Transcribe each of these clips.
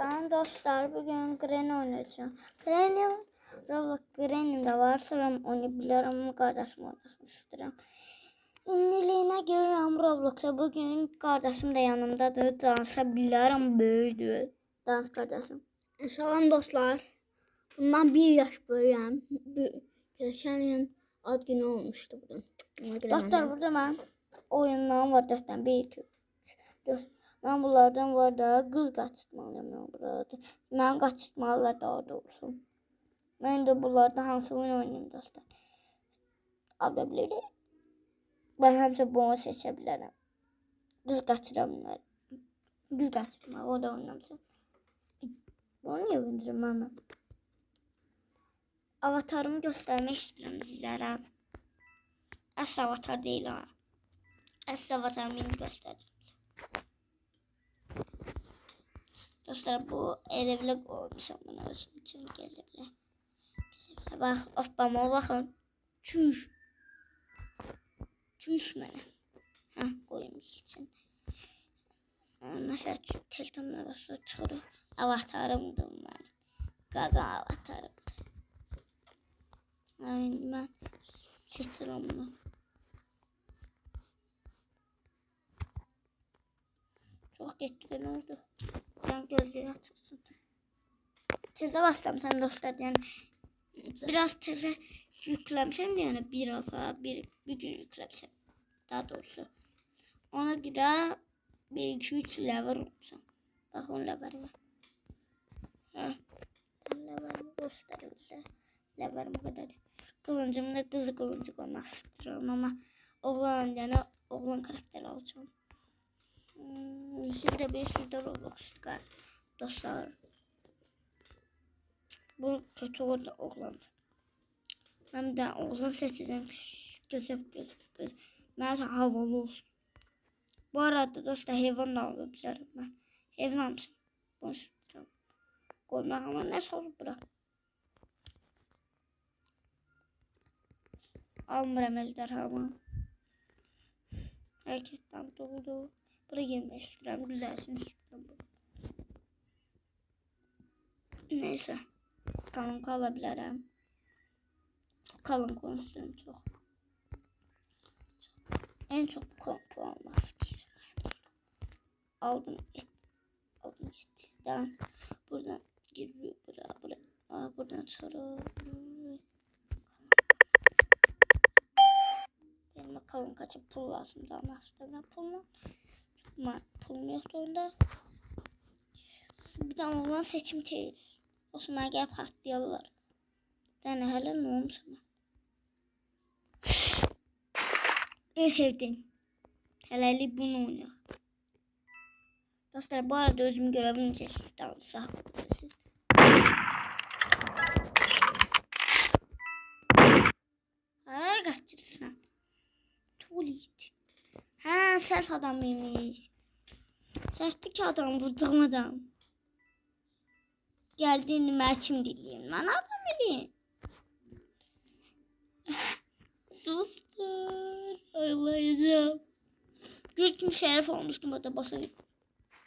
Tamam dostlar, bugün Granny oynayacağım. Roblox Granny'de var. Sıram oynayabilirim. Kardeşim oynasın istedim. İndiliğine girerim Roblox'a. Bugün kardeşim de yanımdadır. Dansa bilirim böyüdür. Dans kardeşim. Salam dostlar. Bundan 1 yaş böyüyəm. Geçen yıl ad günü olmuştu bugün. Dostlar, burada ben oyunlarım var 4'ten 1, 2, 4. Ben bunlardan var da kız kaçırtmalıyım ben burada. Ben kaçırtmalılar daha doğrusu. Ben de bunlardan hansı oyun oynayayım dostlar. Alabilirim. Ben hepsi bunu seçebilirim. Kız kaçıramıyorum. Kız kaçırma o da oynamışım. Bunu niye bindireyim ben? Avatarımı göstermek istiyorum sizlere. Asla avatar değil ha. Asla avatarımı göstereceğim. Dostlar, bu elevle koymuşum bunu özüm için gelebilir. Bak, hoppama bakın. Çüş. Çüş mənə. Koymuş için. Mesela teltonla basıyor çıxır. Avatarımdır mən. Qaqa avatarımdır. Mən seçirəm bunu. Çox getdi, nə oldu? Ben gözlüğü açılsın. Teze başlamışam dostlar, yani biraz teze yüklemişim, yani bir hafta bir gün yüklemişim daha doğrusu. Ona göre 1, 2, 3 level olmuşam. Bak 10 level var. Levelimi göstereyim size. Levelim o kadar. Kılıncımda kızı kılıncık olmak istiyorum ama oğlan, yani oğlan karakteri alacağım. Sizde bir sürü Roblox çıkar dostlar. Bu kötü orada oğlandı. Ben de oğlan seçeceğim. Göz. Mesela havalı olsun. Bu arada dostlar, hayvan da alabilirim ben. Hayvan almışım. Bunu istiyorum. Koymak ama nasıl olur bura? Almıram ejderhamı. Hareketten doldu. Buraya girmek istiyorum. Güzelsin istiyorum. Neyse. Kalın kalabilirim. Kalın konuşuyorum çok. En çok konku almak istiyorum. Aldım et. Tamam. Buradan giriyor. Buradan sonra. Benim kalın kaçıp pul lazım. Daha aslında pulum yoktu onda. Bir de olan seçim değil. Osman gel patlayalar. Yani hele ne olmuş sana? En sevdiğin. Helali bunu oynuyor. Dostlar, bu arada özüm görevim çeşitli alsa. Ay kaçırsın. Tuvalet. Ha, self adamıymış. Seçtik adam, vurduğum adam. Geldiğini merçim dileyim. Lan adam bileyim. Dostlar, ağlayacağım. Gültüm şeref olmuştum orada basayım.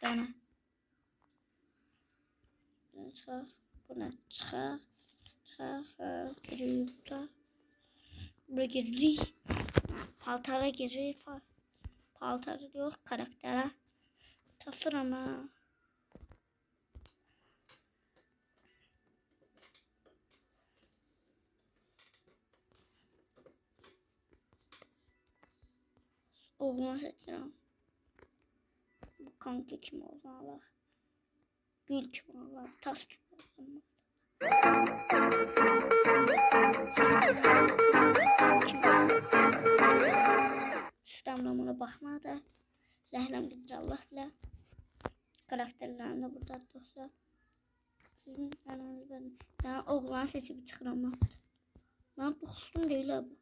Bana. Buna çıkar. Giriyor da. Buraya giriyor. Paltara giriyor. Paltar yok karaktere. Tasır ama. Oğlunu seçiyorum. Bu kanka kim oldu Allah. Gül kim oldu. Tas kim oldu. Sistemle bakmadı. Zehrem gidir Allah bile. Karakterlerine burada dostlar. Sizin ananız ben. Yani oğlan seçip çıkıram. Ben boxlum değil abi.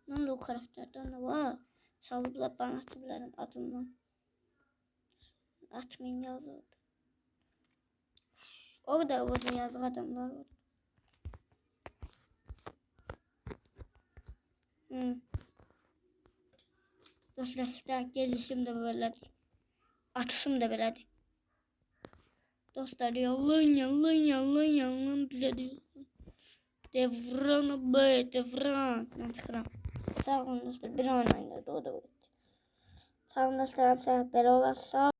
Ben de o karakterden ne var? Çalıblar bana atabilirim adımdan. Atmayın yazıldı. Orada yazık adamlar var. Dostlar, sizler gezişim de böyledir. Atışım da böyledir. Dostlar yalın bize diyor. Devran be devran. Ben çıkıram. Sağ olun dostlar. Bir oynayın da o da. Sağ olun dostlar. Sağ olun.